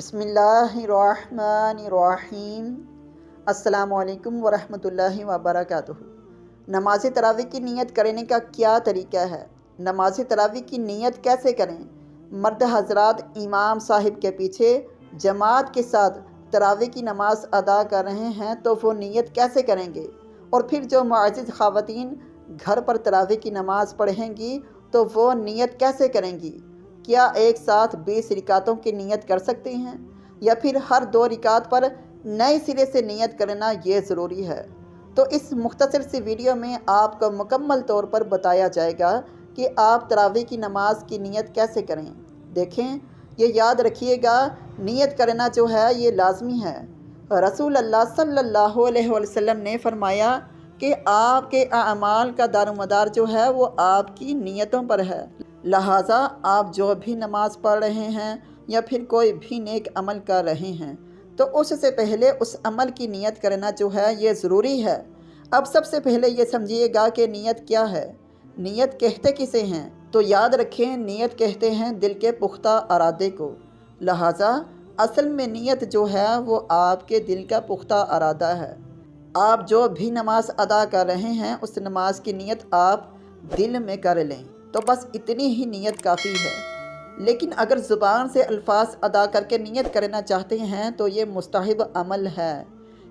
बिस्मिल्लाहिर्रहमानिर्रहीम। अस्सलामु अलैकुम वरहमतुल्लाहि वबरकातुहू। नमाज तरावी की नियत करने का क्या तरीका है? नमाज तरावी की नियत कैसे करें? मर्द हजरात इमाम साहिब के पीछे जमात के साथ तरावी की नमाज अदा कर रहे हैं तो वो नियत कैसे करेंगे? और फिर जो मुअज़्ज़िज़ ख़वातीन घर पर तरावी की नमाज पढ़ेंगी तो वो नियत कैसे करेंगी? क्या एक साथ 20 रिकातों की नियत कर सकते हैं या फिर हर 2 रिकात पर नए सिरे से नियत करना ये ज़रूरी है? तो इस मुख्तसर सी वीडियो में आपको मुकम्मल तौर पर बताया जाएगा कि आप तरावी की नमाज की नियत कैसे करें। देखें, ये याद रखिएगा, नियत करना जो है ये लाजमी है। रसूल अल्लाह सल्लल्लाहु अलैहि वसल्लम ने फरमाया कि आपके अमाल का दारोमदार जो है वो आपकी नियतों पर है। लिहाजा आप जो भी नमाज पढ़ रहे हैं या फिर कोई भी नेक अमल कर रहे हैं तो उससे पहले उस अमल की नियत करना जो है ये ज़रूरी है। अब सबसे पहले ये समझिएगा कि नियत क्या है। नियत कहते किसे हैं? तो याद रखें, नियत कहते हैं दिल के पुख्ता इरादे को। लिहाजा असल में नियत जो है वो आपके दिल का पुख्ता इरादा है। आप जो भी नमाज अदा कर रहे हैं उस नमाज की नियत आप दिल में कर लें, तो बस इतनी ही नियत काफ़ी है। लेकिन अगर ज़ुबान से अल्फाज अदा करके नियत करना चाहते हैं तो ये मुस्तहब अमल है।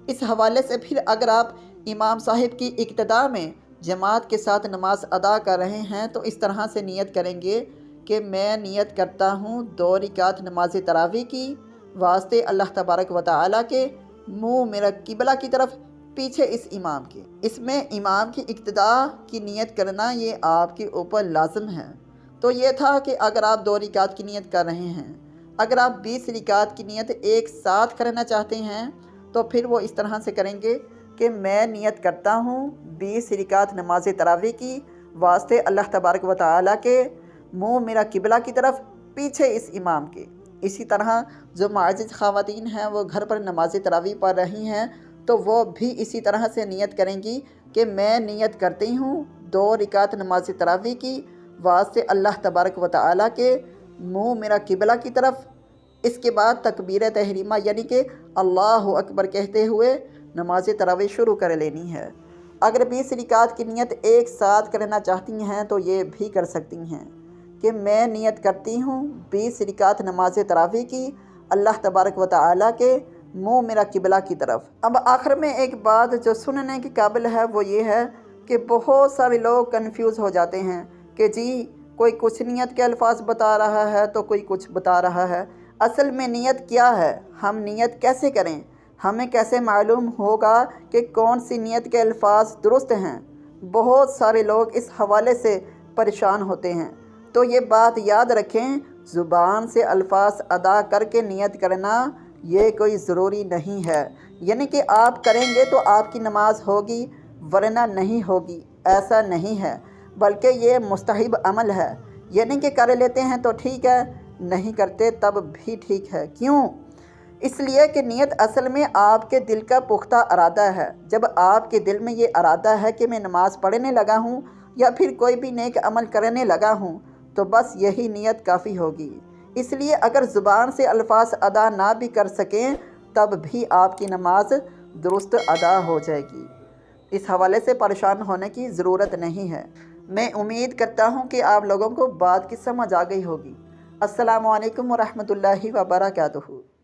इस हवाले से फिर अगर आप इमाम साहिब की इक्तदा में जमात के साथ नमाज अदा कर रहे हैं तो इस तरह से नियत करेंगे कि मैं नियत करता हूँ 2 रिकात नमाज तरावी की वास्ते अल्लाह तबारक व तआला के, मुँह मेरा किबला की तरफ, पीछे इस इमाम के। इसमें इमाम की इक्तदा की नियत करना ये आपके ऊपर लाजम है। तो ये था कि अगर आप 2 रिकात की नियत कर रहे हैं, अगर आप 20 रिकात की नियत एक साथ करना चाहते हैं तो फिर वो इस तरह से करेंगे कि मैं नियत करता हूँ 20 रिकात नमाज तरावी की वास्ते अल्लाह तबारक व तआला के, मुँह मेरा किबला की तरफ, पीछे इस इमाम के। इसी तरह जो मुअज़्ज़िज़ ख़वातीन हैं वो घर पर नमाज तरावी पढ़ रही हैं तो वो भी इसी तरह से नियत करेंगी कि मैं नियत करती हूँ 2 रिकात नमाज तरावी की वास्ते अल्लाह तबारक व तआला के, मुँह मेरा किबला की तरफ। इसके बाद तकबीर तहरीमा यानी कि अल्लाहु अकबर कहते हुए नमाज तरावी शुरू कर लेनी है। अगर 20 रिकात की नियत एक साथ करना चाहती हैं तो ये भी कर सकती हैं कि मैं नियत करती हूँ 20 रिकात नमाज तरावी की अल्लाह तबारक व तआला के, मुँह मेरा किबला की तरफ। अब आखिर में एक बात जो सुनने के काबिल है वो ये है कि बहुत सारे लोग कंफ्यूज हो जाते हैं कि जी कोई कुछ नियत के अल्फाज बता रहा है तो कोई कुछ बता रहा है। असल में नियत क्या है? हम नियत कैसे करें? हमें कैसे मालूम होगा कि कौन सी नियत के अल्फाज दुरुस्त हैं? बहुत सारे लोग इस हवाले से परेशान होते हैं। तो ये बात याद रखें, ज़ुबान से अल्फाज अदा करके नियत करना ये कोई ज़रूरी नहीं है। यानी कि आप करेंगे तो आपकी नमाज होगी वरना नहीं होगी, ऐसा नहीं है, बल्कि ये मुस्तहब अमल है। यानी कि कर लेते हैं तो ठीक है, नहीं करते तब भी ठीक है। क्यों? इसलिए कि नियत असल में आपके दिल का पुख्ता इरादा है। जब आपके दिल में ये इरादा है कि मैं नमाज पढ़ने लगा हूँ या फिर कोई भी नेक अमल करने लगा हूँ तो बस यही नियत काफ़ी होगी। इसलिए अगर ज़ुबान से अल्फाज अदा ना भी कर सकें तब भी आपकी नमाज दुरुस्त अदा हो जाएगी। इस हवाले से परेशान होने की ज़रूरत नहीं है। मैं उम्मीद करता हूँ कि आप लोगों को बात की समझ आ गई होगी। अस्सलामु अलैकुम वरहमतुल्लाहि वबरकातुहू।